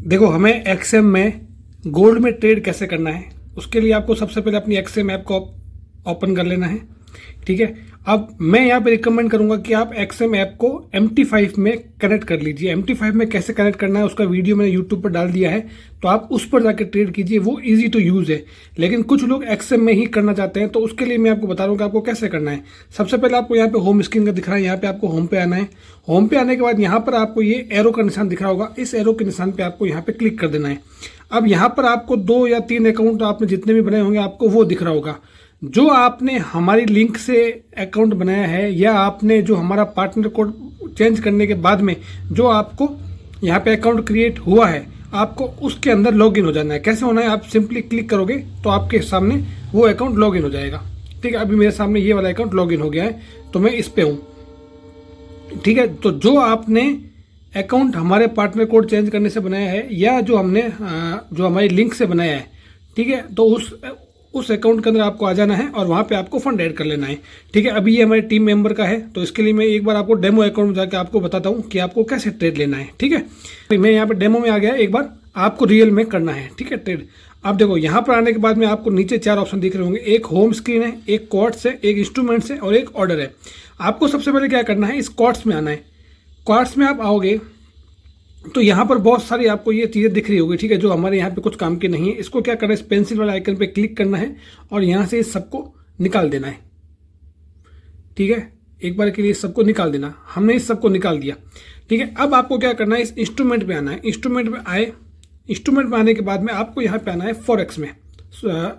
देखो, हमें एक्सएम में गोल्ड में ट्रेड कैसे करना है, उसके लिए आपको सबसे पहले अपनी एक्सएम ऐप को ओपन कर लेना है। ठीक है। अब मैं यहाँ पे रिकमेंड करूंगा कि आप एक्सएम ऐप को MT5 में कनेक्ट कर लीजिए। MT5 में कैसे कनेक्ट करना है उसका वीडियो मैंने यूट्यूब पर डाल दिया है, तो आप उस पर जाकर ट्रेड कीजिए, वो इजी टू यूज़ है। लेकिन कुछ लोग एक्सएम में ही करना चाहते हैं, तो उसके लिए मैं आपको बता रहा हूँ कि आपको कैसे करना है। सबसे पहले आपको यहाँ पे होम स्क्रीन का दिख रहा है, यहाँ पे आपको होम पे आना है। होम पे आने के बाद यहाँ पर आपको ये एरो का निशान दिख रहा होगा, इस एरो के निशान पे आपको यहाँ पे क्लिक कर देना है। अब यहाँ पर आपको 2 या 3 अकाउंट आपने जितने भी बनाए होंगे आपको वो दिख रहा होगा। जो आपने हमारी लिंक से अकाउंट बनाया है या आपने जो हमारा पार्टनर कोड चेंज करने के बाद में जो आपको यहाँ पे अकाउंट क्रिएट हुआ है, आपको उसके अंदर लॉगिन हो जाना है। कैसे होना है, आप सिंपली क्लिक करोगे तो आपके सामने वो अकाउंट लॉगिन हो जाएगा। ठीक है, अभी मेरे सामने ये वाला अकाउंट लॉगिन हो गया है, तो मैं इस पे हूँ। ठीक है, तो जो आपने अकाउंट हमारे पार्टनर कोड चेंज करने से बनाया है या जो हमने जो हमारी लिंक से बनाया है, ठीक है, तो उस अकाउंट के अंदर आपको आ जाना है और वहाँ पे आपको फंड ऐड कर लेना है। ठीक है, अभी ये हमारे टीम मेंबर का है, तो इसके लिए मैं एक बार आपको डेमो अकाउंट में जाकर आपको बताता हूँ कि आपको कैसे ट्रेड लेना है। ठीक है, तो मैं यहाँ पे डेमो में आ गया, एक बार आपको रियल में करना है। ठीक है, ट्रेड। अब देखो, यहाँ पर आने के बाद में आपको नीचे 4 ऑप्शन दिख रहे होंगे। एक होम स्क्रीन है, एक क्वार्ट्स है, एक इंस्ट्रूमेंट्स है और एक ऑर्डर है। आपको सबसे पहले क्या करना है, इस क्वार्ट्स में आना है। क्वार्ट्स में आप आओगे तो यहाँ पर बहुत सारी आपको ये चीज़ें दिख रही होगी। ठीक है, जो हमारे यहाँ पे कुछ काम की नहीं है। इसको क्या करना है, इस पेंसिल वाले आइकन पे क्लिक करना है और यहाँ से इस सबको निकाल देना है। ठीक है, एक बार के लिए इस सबको निकाल देना। हमने इस सबको निकाल दिया। ठीक है, अब आपको क्या करना है, इस इंस्ट्रूमेंट पे आना है। इंस्ट्रूमेंट में आए, इंस्ट्रूमेंट में आने के बाद में आपको यहाँ पे आना है फॉरेक्स में,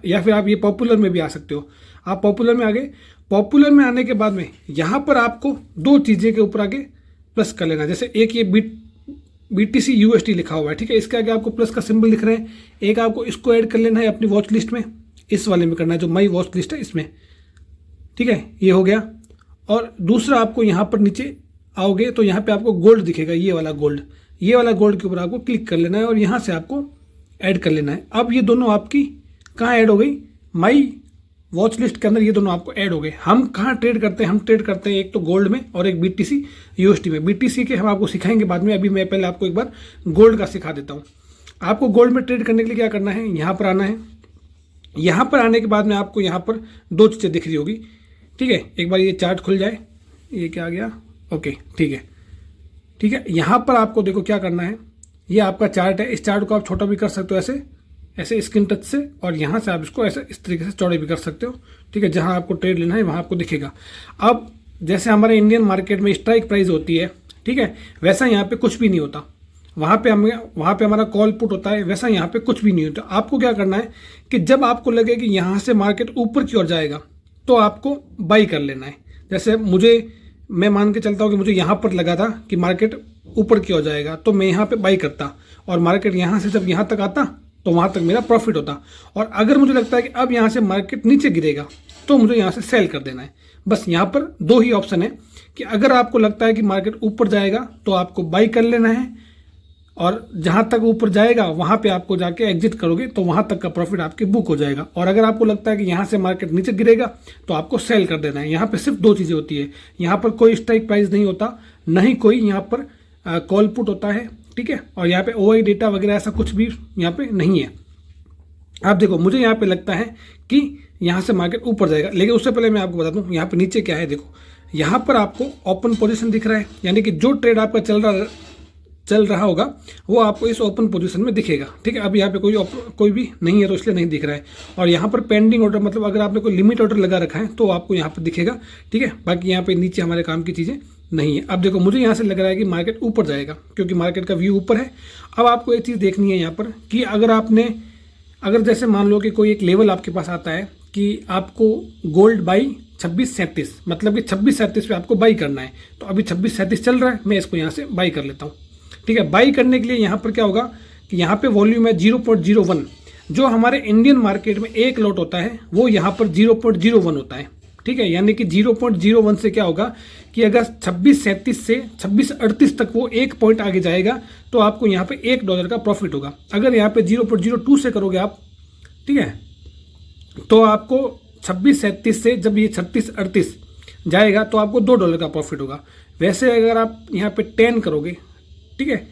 या फिर आप ये पॉपुलर में भी आ सकते हो। आप पॉपुलर में आ गए। पॉपुलर में आने के बाद में यहाँ पर आपको 2 चीज़ें के ऊपर आगे प्लस कर लेना। जैसे एक ये BTC USD लिखा हुआ है। ठीक है, इसके आगे आपको प्लस का सिंबल दिख रहे हैं। एक आपको इसको ऐड कर लेना है अपनी वॉच लिस्ट में, इस वाले में करना है जो माई वॉच लिस्ट है इसमें। ठीक है, ये हो गया। और दूसरा आपको यहाँ पर नीचे आओगे तो यहाँ पे आपको गोल्ड दिखेगा, ये वाला गोल्ड। ये वाला गोल्ड के ऊपर आपको क्लिक कर लेना है और यहाँ से आपको ऐड कर लेना है। अब ये दोनों आपकी कहाँ ऐड हो गई, माई वॉच लिस्ट के अंदर ये दोनों आपको ऐड हो गए। हम कहाँ ट्रेड करते हैं, हम ट्रेड करते हैं एक तो गोल्ड में और एक BTC USD में। BTC के हम आपको सिखाएंगे बाद में, अभी मैं पहले आपको एक बार गोल्ड का सिखा देता हूँ। आपको गोल्ड में ट्रेड करने के लिए क्या करना है, यहाँ पर आना है। यहाँ पर आने के बाद में आपको यहाँ पर 2 चीज़ें दिख रही होगी। ठीक है, एक बार ये चार्ट खुल जाए, ये क्या आ गया, ओके ठीक है। ठीक है, यहाँ पर आपको देखो क्या करना है, ये आपका चार्ट है। इस चार्ट को आप छोटा भी कर सकते हो ऐसे स्क्रीन टच से, और यहाँ से आप इसको ऐसे इस तरीके से चौड़े भी कर सकते हो। ठीक है, जहाँ आपको ट्रेड लेना है वहाँ आपको दिखेगा। अब जैसे हमारे इंडियन मार्केट में स्ट्राइक प्राइस होती है, ठीक है, वैसा यहाँ पे कुछ भी नहीं होता। वहाँ पे हमारा कॉल पुट होता है, वैसा यहाँ पे कुछ भी नहीं होता। आपको क्या करना है कि जब आपको लगे कि यहाँ से मार्केट ऊपर की ओर जाएगा तो आपको बाई कर लेना है। जैसे मैं मान के चलता हूँ कि मुझे यहाँ पर लगा था कि मार्केट ऊपर की ओर जाएगा, तो मैं यहाँ पे बाई करता और मार्केट यहाँ से जब यहाँ तक आता तो वहाँ तक मेरा प्रॉफिट होता। और अगर मुझे लगता है कि अब यहाँ से मार्केट नीचे गिरेगा तो मुझे यहाँ से सेल कर देना है। बस यहाँ पर 2 ही ऑप्शन है कि अगर आपको लगता है कि मार्केट ऊपर जाएगा तो आपको बाई कर लेना है, और जहाँ तक ऊपर जाएगा वहाँ पे आपको जाके एग्जिट करोगे तो वहाँ तक का प्रॉफिट आपके बुक हो जाएगा। और अगर आपको लगता है कि यहाँ से मार्केट नीचे गिरेगा तो आपको सेल कर देना है। यहाँ पे सिर्फ 2 चीज़ें होती है, यहाँ पर कोई स्ट्राइक प्राइस नहीं होता, न ही कोई यहाँ पर कॉल पुट होता है। ठीक है, और यहाँ पे OI डेटा वगैरह ऐसा कुछ भी यहाँ पे नहीं है। आप देखो, मुझे यहाँ पे लगता है कि यहाँ से मार्केट ऊपर जाएगा, लेकिन उससे पहले मैं आपको बता दूँ यहाँ पे नीचे क्या है। देखो, यहाँ पर आपको ओपन पोजीशन दिख रहा है, यानी कि जो ट्रेड आपका चल रहा होगा वो आपको इस ओपन पोजीशन में दिखेगा। ठीक है, अब यहाँ पे कोई भी नहीं है तो इसलिए नहीं दिख रहा है। और यहाँ पर पेंडिंग ऑर्डर, मतलब अगर आपने कोई लिमिट ऑर्डर लगा रखा है तो आपको यहाँ पर दिखेगा। ठीक है, बाकी यहाँ पे नीचे हमारे काम की चीज़ें नहीं है। अब देखो, मुझे यहाँ से लग रहा है कि मार्केट ऊपर जाएगा क्योंकि मार्केट का व्यू ऊपर है। अब आपको एक चीज़ देखनी है यहाँ पर कि अगर जैसे मान लो कि कोई एक लेवल आपके पास आता है कि आपको गोल्ड बाई 2637, मतलब कि 2637 पे आपको बाई करना है। तो अभी 2637 चल रहा है, मैं इसको यहाँ से बाई कर लेता हूँ। ठीक है, बाई करने के लिए यहाँ पर क्या होगा कि यहाँ पे वॉल्यूम है 0.01। जो हमारे इंडियन मार्केट में एक लॉट होता है वो यहाँ पर 0.01 होता है। ठीक है, यानी कि 0.01 से क्या होगा कि अगर 2637 से 2638 तक वो 1 पॉइंट आगे जाएगा तो आपको यहाँ पे $1 का प्रॉफिट होगा। अगर यहाँ पे 0.02 से करोगे आप, ठीक है, तो आपको 2637 से जब ये 3638 जाएगा तो आपको $2 का प्रॉफिट होगा। वैसे अगर आप यहाँ पे 10 करोगे, ठीक है,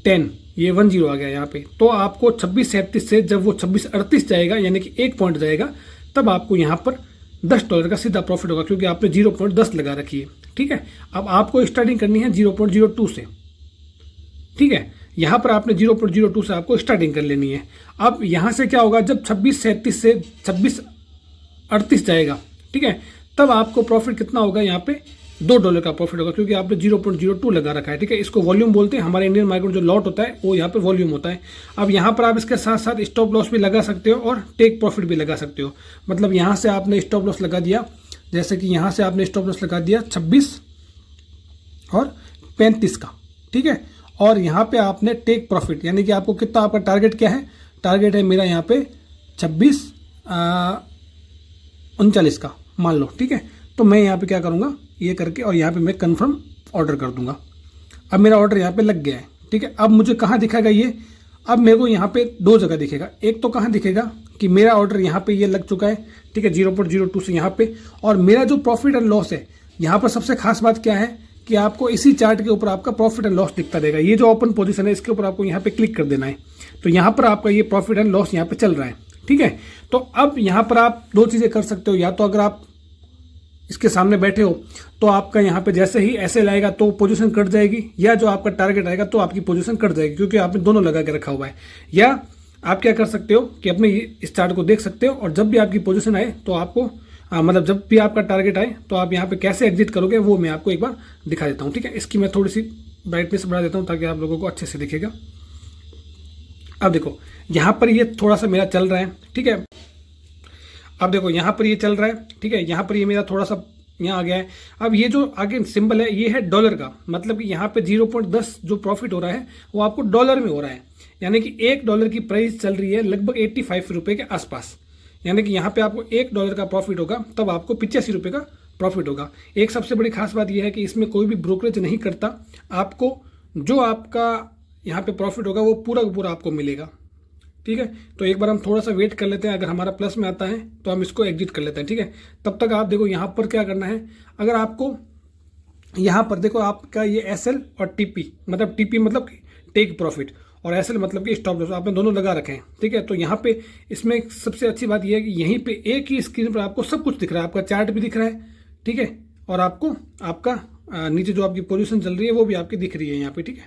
10, ये 10 आ गया यहाँ पे। तो आपको 2637 से जब वो 2638 जाएगा, यानी कि 1 पॉइंट जाएगा, तब आपको यहाँ पर $10 का सीधा प्रॉफिट होगा, क्योंकि आपने 0.10 लगा रखी है। ठीक है, अब आपको स्टार्टिंग करनी है 0.02 से। ठीक है, यहाँ पर आपने 0.02 से आपको स्टार्टिंग कर लेनी है। अब यहाँ से क्या होगा, जब 2637 से 2638 जाएगा, ठीक है, तब आपको प्रॉफिट कितना होगा, यहाँ पे $2 का प्रॉफिट होगा, क्योंकि आपने 0.02 लगा रखा है। ठीक है, इसको वॉल्यूम बोलते हैं। हमारे इंडियन मार्केट में जो लॉट होता है वो यहाँ पे वॉल्यूम होता है। अब यहाँ पर आप इसके साथ साथ स्टॉप लॉस भी लगा सकते हो और टेक प्रॉफिट भी लगा सकते हो। मतलब यहाँ से आपने स्टॉप लॉस लगा दिया, जैसे कि यहाँ से आपने स्टॉप लॉस लगा दिया 26 और 35 का। ठीक है, और यहाँ पे आपने टेक प्रॉफिट, यानी कि आपको कितना, आपका टारगेट क्या है, टारगेट है मेरा यहाँ पे 2639 का मान लो। ठीक है, तो मैं यहाँ पे क्या करूँगा, ये करके और यहाँ पे मैं कंफर्म ऑर्डर कर दूंगा। अब मेरा ऑर्डर यहाँ पे लग गया है। ठीक है, अब मुझे कहाँ दिखेगा ये, अब मेरे को यहाँ पे 2 जगह दिखेगा। एक तो कहाँ दिखेगा कि मेरा ऑर्डर यहाँ पे ये लग चुका है, ठीक है, 0.02 से यहाँ पे, और मेरा जो प्रॉफिट एंड लॉस है, यहाँ पर सबसे खास बात क्या है कि आपको इसी चार्ट के ऊपर आपका प्रॉफिट एंड लॉस दिखता रहेगा। ये जो ओपन पोजीशन है, इसके ऊपर आपको यहाँ पे क्लिक कर देना है, तो यहाँ पर आपका ये प्रॉफिट एंड लॉस यहाँ पे चल रहा है। ठीक है, तो अब यहाँ पर आप 2 चीज़ें कर सकते हो, या तो अगर आप इसके सामने बैठे हो तो आपका यहाँ पे जैसे ही ऐसे लाएगा तो पोजीशन कट जाएगी, या जो आपका टारगेट आएगा तो आपकी पोजीशन कट जाएगी, क्योंकि आपने दोनों लगा के रखा हुआ है। या आप क्या कर सकते हो कि अपने इस चार्ट को देख सकते हो, और जब भी आपकी पोजीशन आए तो आपको मतलब जब भी आपका टारगेट आए तो आप यहाँ पे कैसे एग्जिट करोगे वो मैं आपको एक बार दिखा देता हूँ। ठीक है, इसकी मैं थोड़ी सी ब्राइटनेस बढ़ा देता हूँ ताकि आप लोगों को अच्छे से दिखेगा। अब देखो यहाँ पर ये थोड़ा सा मेरा चल रहा है। ठीक है, अब देखो यहाँ पर ये चल रहा है। ठीक है, यहाँ पर ये मेरा थोड़ा सा यहाँ आ गया है। अब ये जो आगे सिंबल है ये है डॉलर का, मतलब कि यहाँ पे 0.10 जो प्रॉफिट हो रहा है वो आपको डॉलर में हो रहा है, यानी कि $1 की प्राइस चल रही है लगभग 85 रुपये के आसपास। यानी कि यहाँ पे आपको $1 का प्रॉफिट होगा, तब आपको 85 रुपये का प्रॉफिट होगा। एक सबसे बड़ी खास बात यह है कि इसमें कोई भी ब्रोकरेज नहीं करता, आपको जो आपका यहाँ पे प्रॉफिट होगा वो पूरा का पूरा आपको मिलेगा। ठीक है, तो एक बार हम थोड़ा सा वेट कर लेते हैं, अगर हमारा प्लस में आता है तो हम इसको एग्जिट कर लेते हैं। ठीक है, तब तक आप देखो यहाँ पर क्या करना है। अगर आपको यहाँ पर देखो आपका ये एसएल और टीपी, मतलब टीपी मतलब टेक प्रॉफिट और एसएल मतलब कि स्टॉप लॉस, आपने दोनों लगा रखे हैं। ठीक है, तो यहाँ पे इसमें सबसे अच्छी बात यह है कि यहीं पे एक ही स्क्रीन पर आपको सब कुछ दिख रहा है, आपका चार्ट भी दिख रहा है। ठीक है, और आपको आपका नीचे जो आपकी पोजीशन चल रही है वो भी आपकी दिख रही है यहाँ पे। ठीक है,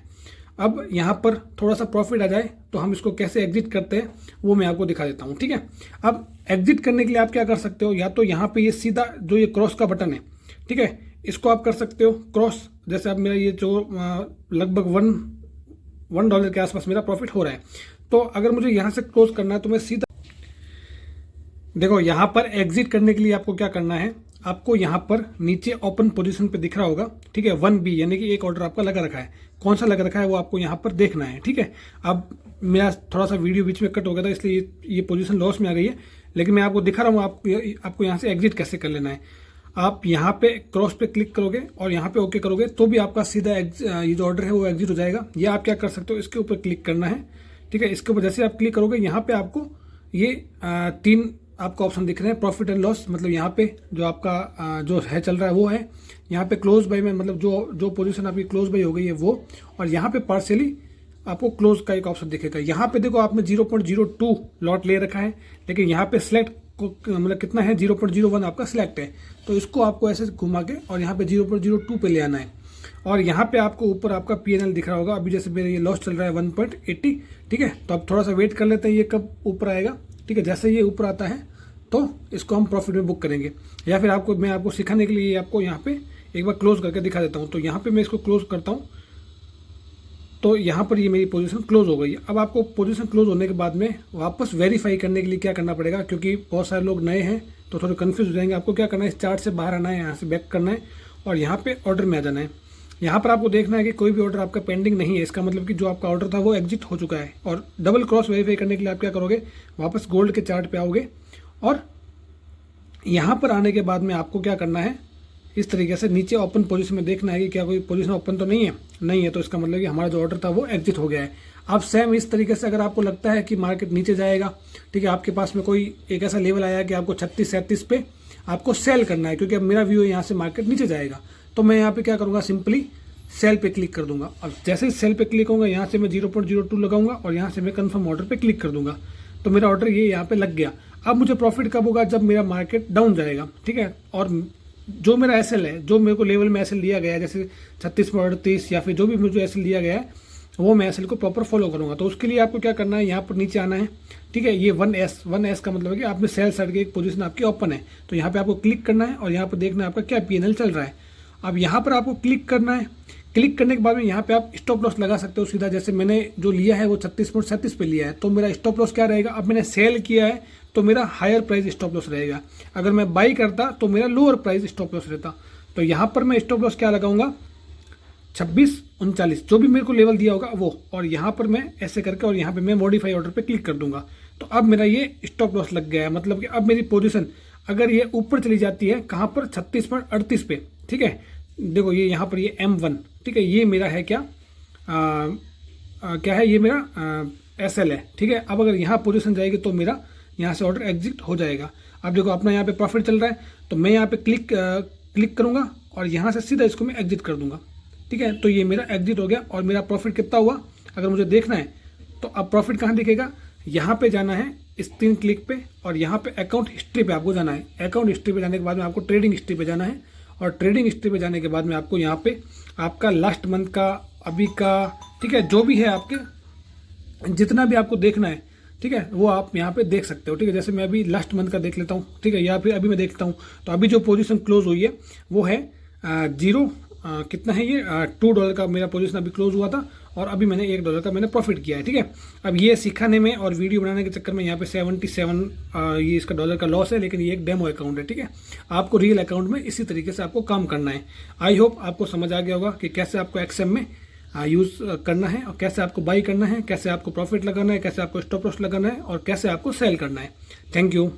अब यहाँ पर थोड़ा सा प्रॉफिट आ जाए तो हम इसको कैसे एग्जिट करते हैं वो मैं आपको दिखा देता हूँ। ठीक है, अब एग्जिट करने के लिए आप क्या कर सकते हो, या तो यहाँ पे ये सीधा जो ये क्रॉस का बटन है, ठीक है, इसको आप कर सकते हो क्रॉस। जैसे अब मेरा ये जो लगभग $1 के आसपास मेरा प्रॉफिट हो रहा है, तो अगर मुझे यहाँ से क्लोज करना है तो मैं सीधा देखो यहाँ पर एग्जिट करने के लिए आपको क्या करना है, आपको यहाँ पर नीचे ओपन पोजीशन पे दिख रहा होगा। ठीक है, 1B यानी कि एक ऑर्डर आपका लगा रखा है, कौन सा लगा रखा है वो आपको यहाँ पर देखना है। ठीक है, अब मेरा थोड़ा सा वीडियो बीच में कट हो गया था इसलिए ये पोजीशन लॉस में आ गई है, लेकिन मैं आपको दिखा रहा हूँ आपको यहाँ से एग्जिट कैसे कर लेना है। आप यहाँ पे क्रॉस पे क्लिक करोगे और यहाँ पे ओके करोगे तो भी आपका सीधा ये जो ऑर्डर है वो एग्जिट हो जाएगा। या आप क्या कर सकते हो, इसके ऊपर क्लिक करना है। ठीक है, इसके ऊपर जैसे आप क्लिक करोगे यहाँ पे आपको ये 3 आपको ऑप्शन दिख रहे हैं, प्रॉफिट एंड लॉस, मतलब यहाँ पे जो आपका जो है चल रहा है वो है, यहाँ पे क्लोज बाय में मतलब जो पोजीशन आपकी क्लोज बाय हो गई है वो, और यहाँ पे पार्शियली आपको क्लोज का एक ऑप्शन दिखेगा। यहाँ पे देखो आपने 0.02 लॉट ले रखा है, लेकिन यहाँ पे सिलेक्ट मतलब कितना है 0.01 आपका सिलेक्ट है, तो इसको आपको ऐसे घुमा के और यहाँ पे 0.02 पे ले आना है। और यहाँ पे आपको ऊपर आपका PNL दिख रहा होगा, अभी जैसे मेरा ये लॉस चल रहा है 1.80। ठीक है, तो अब थोड़ा सा वेट कर लेते हैं ये कब ऊपर आएगा। ठीक है, जैसे ये ऊपर आता है तो इसको हम प्रॉफिट में बुक करेंगे, या फिर मैं आपको सिखाने के लिए आपको यहाँ पे एक बार क्लोज करके दिखा देता हूँ। तो यहाँ पे मैं इसको क्लोज करता हूँ, तो यहाँ पर ये मेरी पोजीशन क्लोज हो गई है। अब आपको पोजीशन क्लोज होने के बाद में वापस वेरीफाई करने के लिए क्या करना पड़ेगा, क्योंकि बहुत सारे लोग नए हैं तो थोड़े कन्फ्यूज हो जाएंगे। आपको क्या करना है, इस चार्ट से बाहर आना है, यहाँ से बैक करना है और यहाँ पे ऑर्डर में आ जाना है। यहाँ पर आपको देखना है कि कोई भी ऑर्डर आपका पेंडिंग नहीं है, इसका मतलब कि जो आपका ऑर्डर था वो एग्जिट हो चुका है। और डबल क्रॉस वेरीफाई करने के लिए आप क्या करोगे, वापस गोल्ड के चार्ट पे आओगे और यहाँ पर आने के बाद में आपको क्या करना है, इस तरीके से नीचे ओपन पोजीशन में देखना है कि क्या कोई पोजीशन ओपन तो नहीं है, तो इसका मतलब कि हमारा जो ऑर्डर था वो एग्जिट हो गया है। अब सेम इस तरीके से अगर आपको लगता है कि मार्केट नीचे जाएगा, ठीक है, आपके पास में कोई एक ऐसा लेवल आया कि आपको 36-37 पे आपको सेल करना है, क्योंकि अब मेरा व्यू है यहाँ से मार्केट नीचे जाएगा, तो मैं यहाँ पे क्या करूँगा, सिंपली सेल पे क्लिक कर दूंगा। अब जैसे ही सेल पे क्लिक होगा, यहाँ से मैं 0.02 लगाऊंगा और यहाँ से मैं कन्फर्म ऑर्डर पे क्लिक कर दूंगा। तो मेरा ऑर्डर ये यहाँ पे लग गया। अब मुझे प्रॉफिट कब होगा? जब मेरा मार्केट डाउन जाएगा, ठीक है। और जो मेरा एसएल है, जो मेरे को लेवल में एसएल दिया गया है, जैसे 36.38 या फिर जो भी मुझे एसएल दिया गया है, वो मैं एसएल को प्रॉपर फॉलो करूँगा। तो उसके लिए आपको क्या करना है, यहाँ पर नीचे आना है, ठीक है। ये 1S का मतलब है कि आपने सेल साइड की एक पोजीशन आपकी ओपन है, तो यहाँ पे आपको क्लिक करना है और यहाँ पर देखना है आपका क्या पीएनएल चल रहा है। अब यहाँ पर आपको क्लिक करना है। क्लिक करने के बाद में यहाँ पे आप स्टॉप लॉस लगा सकते हो सीधा। जैसे मैंने जो लिया है वो 36.37 पे लिया है, तो मेरा स्टॉप लॉस क्या रहेगा? अब मैंने सेल किया है तो मेरा हायर प्राइस स्टॉप लॉस रहेगा। अगर मैं बाई करता तो मेरा लोअर प्राइस स्टॉप लॉस रहता। तो यहाँ पर मैं स्टॉप लॉस क्या लगाऊंगा? 26.39, जो भी मेरे को लेवल दिया होगा वो। और यहाँ पर मैं ऐसे करके और यहाँ पे मैं मॉडिफाई ऑर्डर पे क्लिक कर दूंगा। तो अब मेरा ये स्टॉप लॉस लग गया है। मतलब कि अब मेरी पोजीशन अगर ये ऊपर चली जाती है, कहाँ पर? 36.38 पे, ठीक है। देखो ये यहाँ पर ये M1, ठीक है, ये मेरा है क्या क्या है? ये मेरा SL है, ठीक है। अब अगर यहाँ पोजीशन जाएगी तो मेरा यहाँ से ऑर्डर एग्जिट हो जाएगा। अब देखो अपना यहाँ पे प्रॉफिट चल रहा है, तो मैं यहाँ पे क्लिक करूँगा और यहाँ से सीधा इसको मैं एग्जिट कर दूंगा, ठीक है। तो ये मेरा एग्जिट हो गया और मेरा प्रॉफिट कितना हुआ अगर मुझे देखना है तो अब प्रॉफिट कहाँ दिखेगा? यहाँ पे जाना है इस 3 क्लिक पे और यहाँ पे अकाउंट हिस्ट्री पे आपको जाना है। अकाउंट हिस्ट्री पे जाने के बाद में आपको ट्रेडिंग हिस्ट्री पे जाना है और ट्रेडिंग हिस्ट्री पे जाने के बाद में आपको यहाँ पे आपका लास्ट मंथ का, अभी का, ठीक है, जो भी है आपके जितना भी आपको देखना है, ठीक है, वो आप यहाँ पे देख सकते हो, ठीक है। जैसे मैं अभी लास्ट मंथ का देख लेता हूँ, ठीक है, या फिर अभी मैं देखता हूँ। तो अभी जो पोजीशन क्लोज हुई है वो है कितना है ये $2 का मेरा पोजीशन अभी क्लोज हुआ था और अभी मैंने $1 का मैंने प्रॉफिट किया है, ठीक है। अब ये सिखाने में और वीडियो बनाने के चक्कर में यहाँ पे 77 ये इसका डॉलर का लॉस है, लेकिन ये एक डेमो अकाउंट है, ठीक है। आपको रियल अकाउंट में इसी तरीके से आपको काम करना है। आई होप आपको समझ आ गया होगा कि कैसे आपको एक्सएम में यूज़ करना है और कैसे आपको बाई करना है, कैसे आपको प्रॉफिट लगाना है, कैसे आपको स्टॉप लॉस लगाना है और कैसे आपको सेल करना है। Thank you.